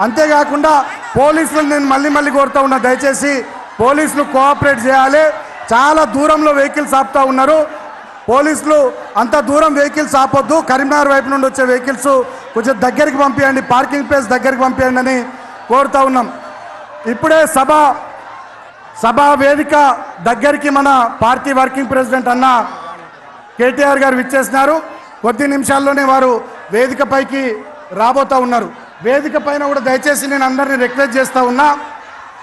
అంతేకాకుండా పోలీసులు నేను మళ్ళీ కోరుతా ఉన్నా, దయచేసి పోలీసులు కోఆపరేట్ చేయాలి. చాలా దూరంలో వెహికల్స్ ఆపుతా ఉన్నారు. పోలీసులు అంత దూరం వెహికల్స్ ఆపొద్దు, కరీంనగర్ వైపు నుండి వచ్చే వెహికల్స్ కొంచెం దగ్గరికి పంపించండి, పార్కింగ్ ప్లేస్ దగ్గరికి పంపించండి అని కోరుతా ఉన్నాం. ఇప్పుడే సభా వేదిక దగ్గరికి మన పార్టీ వర్కింగ్ ప్రెసిడెంట్ అన్న కేటీఆర్ గారు విచ్చేసినారు. కొద్ది నిమిషాల్లోనే వారు వేదిక పైకి రాబోతూ ఉన్నారు. వేదిక పైన కూడా దయచేసి నేను అందరినీ రిక్వెస్ట్ చేస్తూ ఉన్నా,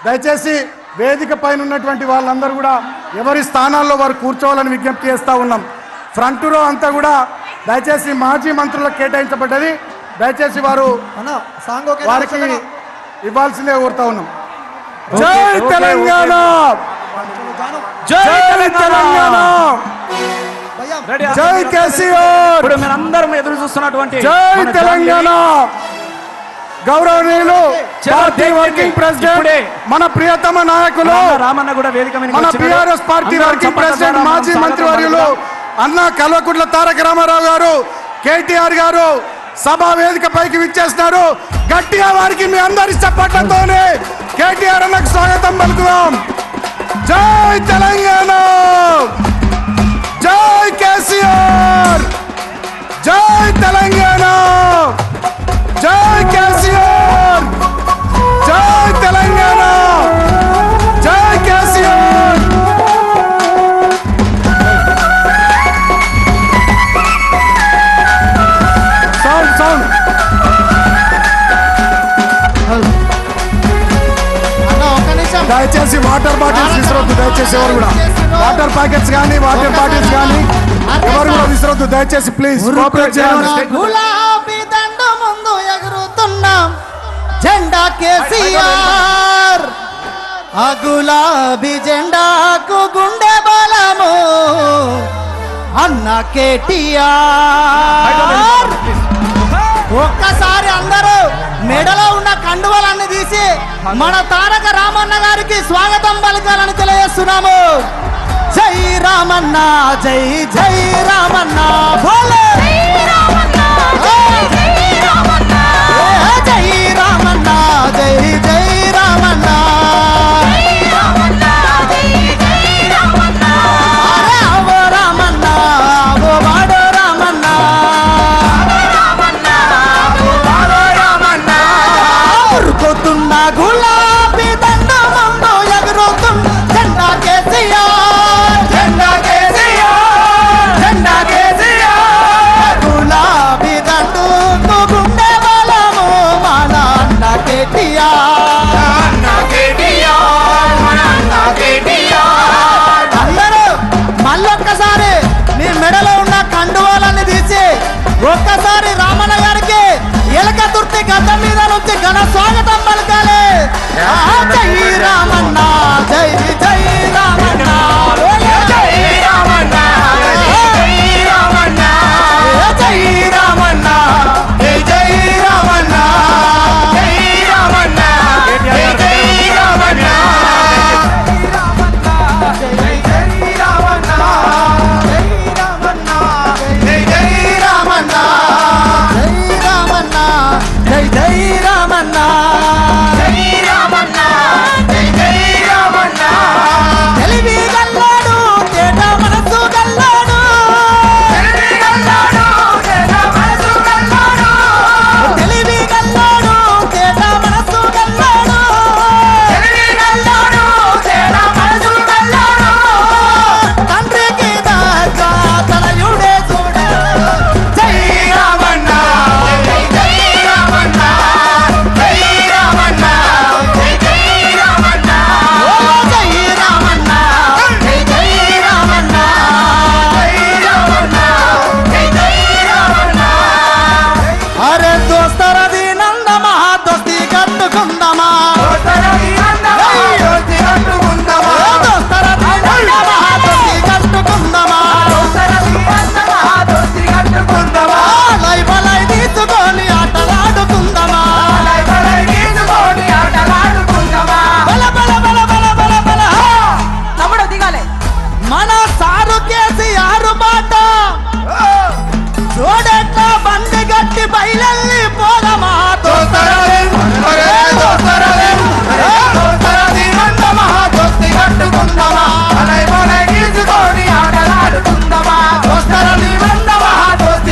దయచేసి వేదిక పైన ఉన్నటువంటి వాళ్ళందరూ కూడా ఎవరి స్థానాల్లో వారు కూర్చోవాలని విజ్ఞప్తి చేస్తూ ఉన్నాం. ఫ్రంట్ రో అంతా కూడా దయచేసి మాజీ మంత్రులకు కేటాయించబడ్డది, దయచేసి వారు వారికి ఇవ్వాల్సిందే కోరుతా ఉన్నాం. జై తెలంగాణ, జై తెలంగాణ, జై కేసీఆర్. ఇప్పుడు మీరందరం ఎదురు చూస్తున్నటువంటి జై తెలంగాణ. గౌరవనీయులు పార్టీ వర్కింగ్ ప్రెసిడెంట్, మన ప్రియతమ నాయకులు, రామన్న కూడా వేదిక మీద మన బీఆర్ఎస్ పార్టీ వర్కింగ్ ప్రెసిడెంట్ మాజీ మంత్రివర్యులు అన్న కల్వకుంట్ల తారక రామారావు గారు, కేటీఆర్ గారు సభా వేదిక పైకి విచ్చేస్తున్నారు. గట్టిగా వారికి మీ అందరి చప్పట్లతోనే కేటీఆర్ అన్నకు స్వాగతం పలుకుదాం. జై తెలంగాణ, జై కేసీఆర్, జై తెలంగాణ, జై కేసీఆర్, జై తెలంగాణ, జై కేసీఆర్. సౌండ్ దయచేసి వాటర్ బాటిల్స్ విసరొద్దు, దయచేసి ఎవరు కూడా వాటర్ ప్యాకెట్స్ కానీ వాటర్ బాటిల్స్ కానీ ఎవరు కూడా విసరొద్దు, దయచేసి ప్లీజ్ కోఆపరేట్ చేయాలి. గులాబీ దండ ముందు ఎగురుతున్నాం జెండా కేసీఆర్, ఆ గులాబీ జెండాకు గుండె బలము అన్న కేటీఆర్. ఒక్కసారి అందరూ మెడలో ఉన్న కండువలన్నీ తీసి మన తారక రామన్న గారికి స్వాగతం పలకాలని తెలియజేస్తున్నాము. జై రామన్న, జై జై రామన్న, భోలే జై రామన్న, జై రామన్న, జై జై రామన్న, అరే అవో రామన్న, అవో వాడో రామన్న, ఉరుకుతున్న గులాబీ దండ ముందు ఎగురుతున్న జెండా కేసీఆర్, జెండా కేసీఆర్, జెండా కేసీఆర్, గులాబీ దండుకు గుండె బలము మన అన్న కేటీఆర్, అన్న కేటీఆర్, మన అన్న కేటీఆర్. అందరూ మళ్ళొక్కసారి మీ మెడలో ఉన్న కండువాలన్నీ తీసి ఒక్కసారి రామన్న గారికి ఎలక తుర్తి గడ్డ మీద నుంచి ఘన స్వాగతం పలకాలి.